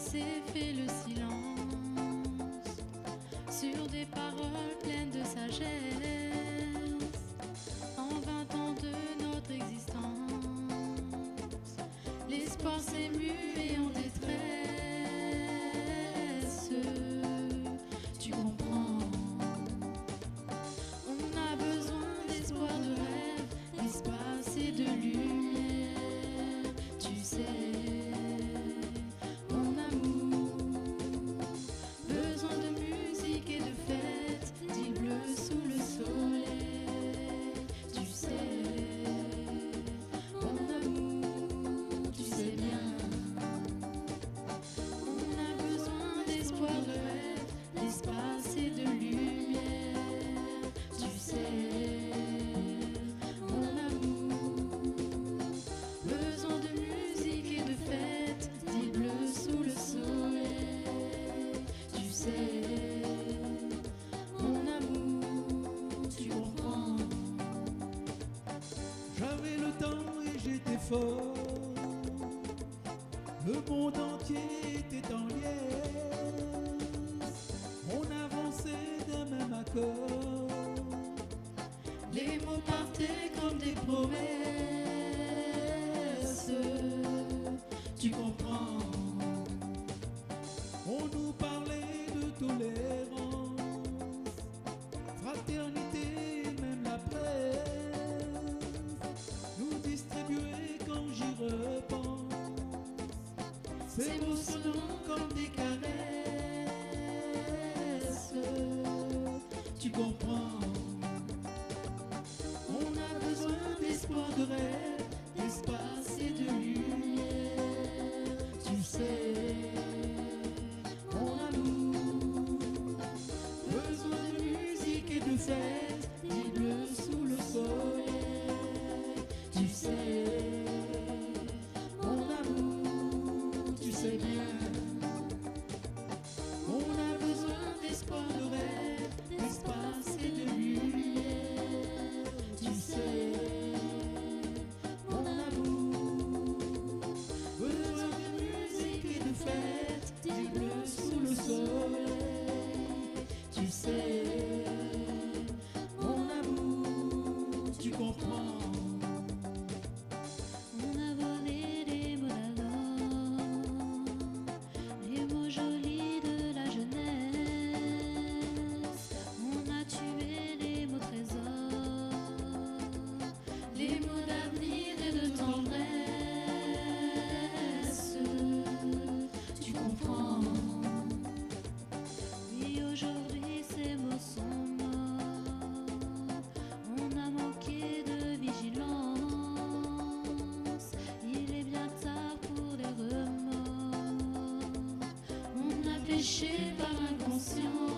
passé fait le silence sur des paroles pleines de sagesse. En 20 ans de notre existence, l'espoir s'est mué en détresse. Tu comprends? On a besoin d'espoir, de rêve, d'espace et de lumière. Tu sais, mon amour, besoin de musique et de fête, d'île bleue sous le soleil. Tu sais, mon amour, tu sais bien. On a besoin d'espoir, de rêve, d'espace et de lumière. Tu sais, mon amour, besoin de musique et de fête, d'île bleue sous le soleil. Tu sais, mon amour, tu comprends? J'avais le temps et j'étais fort. Le monde entier était en liesse. On avançait d'un même accord. Les mots partaient comme des promesses. Tu comprends? On nous parlait de tolérance, fraternité et même la presse nous distribuait quand j'y repense. Ces mots sonnant comme des caresses. Tu comprends? On a besoin d'espoir, de rêve, d'espace et de lumière. Tu sais, mon amour, besoin de musique et de fête, d'île bleue sous le soleil. Tu sais, mon amour, tu sais bien. On a besoin d'espoir, de rêve, d'espace et de lumière. Tu sais, mon amour, besoin de musique et de fête, d'île bleue sous le soleil. Tu sais, mon amour, tu comprends? On a volé les mots d'alors, les mots jolis de la jeunesse. On a tué les mots trésors, les mots d'avenir et de tendresse. Tu comprends? Oui, aujourd'hui ces mots sont morts. On a manqué de vigilance. Il est bien tard pour les remords. On a péché par inconscience.